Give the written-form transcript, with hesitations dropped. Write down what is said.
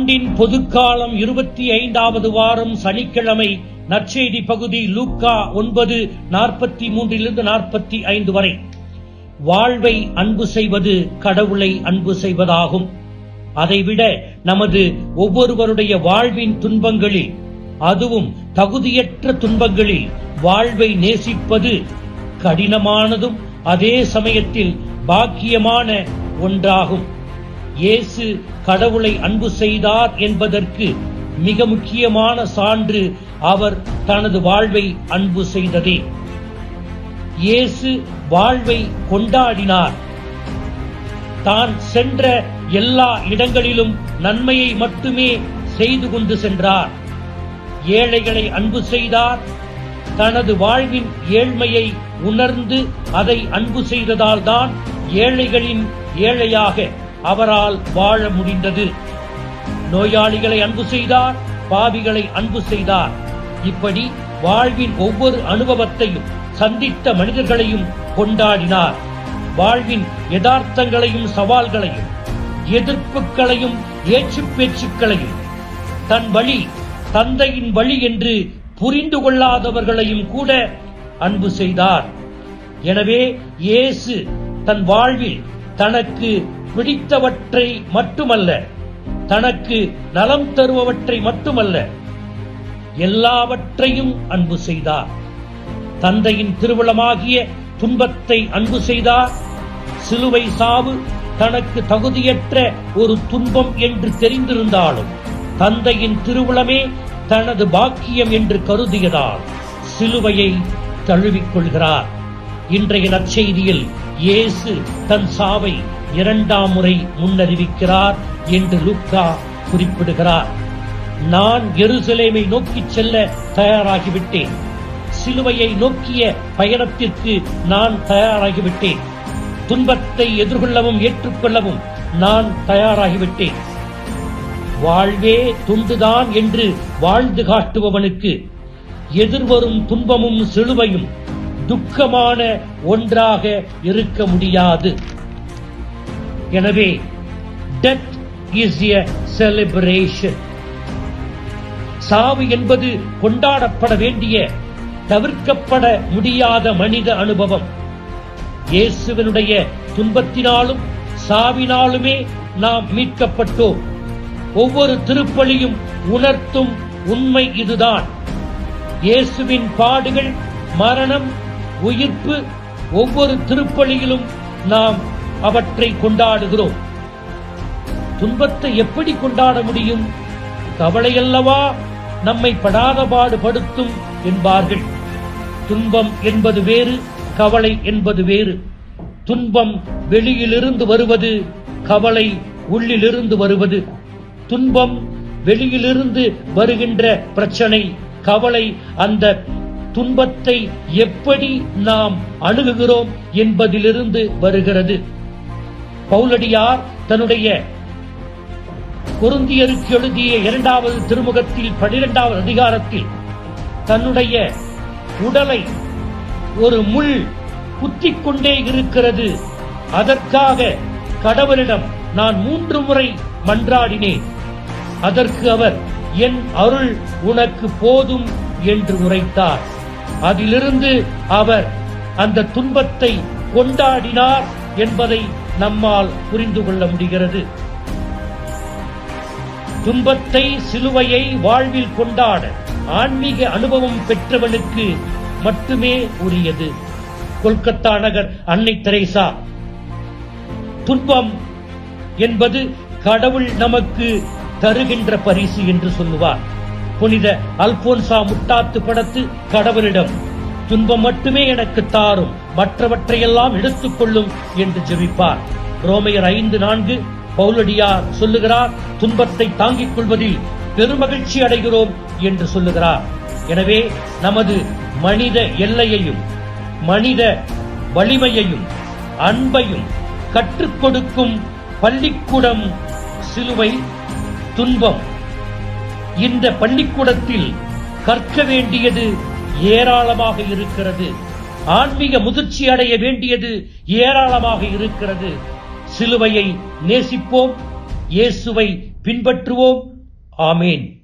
ஆண்டின் பொதுக்காலம் 25வது வாரம் சனிக்கிழமை. நற்செய்தி பகுதி லூக்கா 9:43-45 வரை. வாழ்வை அன்பு செய்வது கடவுளை அன்பு செய்வதாகும். அதைவிட நமது ஒவ்வொருவருடைய வாழ்வின் துன்பங்களில், அதுவும் தகுதியற்ற துன்பங்களில் வாழ்வை நேசிப்பது கடினமானதும் அதே சமயத்தில் பாக்கியமான ஒன்றாகும். இயேசு கடவுளை அன்பு செய்தார் என்பதற்கு மிக முக்கியமான சான்று அவர் தனது வாழ்வை அன்பு செய்ததே. இயேசு வாழ்வை கொண்டாடினார். தான் சென்ற எல்லா இடங்களிலும் நன்மையை மட்டுமே செய்து கொண்டு சென்றார். ஏழைகளை அன்பு செய்தார். தனது வாழ்வின் ஏழ்மையை உணர்ந்து அதை அன்பு செய்ததால் தான் ஏழைகளின் ஏழையாக அவரால் வாழ முடிந்தது. நோயாளிகளை அன்பு செய்தார், பாவிகளை அன்பு செய்தார். இப்படி வாழ்வின் ஒவ்வொரு அனுபவத்தையும், சந்தித்த மனிதர்களையும் கொண்டாடினார். வாழ்வின் யதார்த்தங்களையும் சவால்களையும், எதிர்ப்புகளையும் ஏச்சுப் பேச்சுக்களையும், தன் வழி தந்தையின் வழி என்று புரிந்து கொள்ளாதவர்களையும் கூட அன்பு செய்தார். எனவே இயேசு தன் வாழ்வில் தனக்கு பிடித்தவற்றை மட்டுமல்ல, தனக்கு நலம் தருபவற்றை மட்டுமல்ல, எல்லாவற்றையும் அன்பு செய்தார். தந்தையின் திருவுளமாகிய துன்பத்தை அன்பு செய்தார். சிலுவை சாவு தனக்கு தகுதியற்ற ஒரு துன்பம் என்று தெரிந்திருந்தாலும் தந்தையின் திருவுளமே தனது பாக்கியம் என்று கருதியதால் சிலுவையை தழுவிக்கொள்கிறார். இன்றைய நற்செய்தியில் இயேசு தன் சாவை 2ஆம் முறை முன்னறிவிக்கிறார் என்று லூக்கா குறிப்பிடுகிறார். நான் எருசலேமை நோக்கி செல்ல தயாராகிவிட்டேன். சிலுவையை நோக்கிய பயணத்திற்கு நான் தயாராகிவிட்டேன். துன்பத்தை எதிர்கொள்ளவும் ஏற்றுக்கொள்ளவும் நான் தயாராகிவிட்டேன். வாழ்வே துண்டுதான் என்று வாழ்ந்து காட்டுபவனுக்கு எதிர்வரும் துன்பமும் சிலுவையும் துக்கமான ஒன்றாக இருக்க முடியாது. எனவே death is a celebration. சாவு என்பது கொண்டாடப்பட வேண்டிய, தவிர்க்கப்பட முடியாத மனித அனுபவம். இயேசுவினுடைய துன்பத்தினாலும் சாவினாலுமே நாம் மீட்கப்பட்டோம். ஒவ்வொரு திருப்பலியும் உணர்த்தும் உண்மை இதுதான். இயேசுவின் பாடுகள், மரணம், உயிர்ப்பு, ஒவ்வொரு திருப்பலியிலும் நாம் அவற்றை கொண்டாடுகிறோம். துன்பத்தை எப்படி கொண்டாட முடியும்? கவலையல்லவா நம்மை படாத பாடுபடுத்தும் என்பார்கள். துன்பம் என்பது வேறு, கவலை என்பது வேறு. துன்பம் வெளியிலிருந்து வருவது, கவலை உள்ளிலிருந்து வருவது. துன்பம் வெளியிலிருந்து வருகின்ற பிரச்சனை, கவலை அந்த துன்பத்தை எப்படி நாம் அணுகுகிறோம் என்பதிலிருந்து வருகிறது. பவுலடியார் தன்னுடைய கொரிந்தியருக்கு எழுதிய 2வது திருமுகத்தில் 12வது அதிகாரத்தில் தன்னுடைய உடலை ஒரு முள் குத்திக் கொண்டே இருக்கிறது, அதற்காக கடவுளிடம் நான் 3 முறை மன்றாடினேன். அதற்கு அவர் என் அருள் உனக்கு போதும் என்று உரைத்தார். அதிலிருந்து அவர் அந்த துன்பத்தை கொண்டாடினார் என்பதை நம்மால் புரிந்து கொள்ள முடிகிறது. துன்பத்தை, சிலுவையை வாழ்வில் கொண்டாட ஆன்மீக அனுபவம் பெற்றவனுக்கு மட்டுமே உரியது. கொல்கத்தா நகர் அன்னை தெரேசா, துன்பம் என்பது கடவுள் நமக்கு தருகின்ற பரிசு என்று சொல்லுவார். புனித அல்போன்சா முட்டாத்து படத்து கடவுளிடம் துன்பம் மட்டுமே எனக்கு தாரும், மற்றவற்றையெல்லாம் எடுத்துக்கொள்ளும் என்று ஜெபிப்பார். ரோமையர் 5:4 பவுலடியார் சொல்லுகிறார், துன்பத்தை தாங்கிக் கொள்வதில் பெருமகிழ்ச்சி அடைகிறோம் என்று சொல்லுகிறார். எனவே நமது மனித எல்லையையும், மனித வலிமையையும், அன்பையும் கற்றுக் கொடுக்கும் பள்ளிக்கூடம் சிலுவை, துன்பம். இந்த பள்ளிக்கூடத்தில் கற்க வேண்டியது ஏராளமாக இருக்கிறது. ஆன்மீக முதிர்ச்சி அடைய வேண்டியது ஏராளமாக இருக்கிறது. சிலுவையை நேசிப்போம், இயேசுவை பின்பற்றுவோம், ஆமேன்.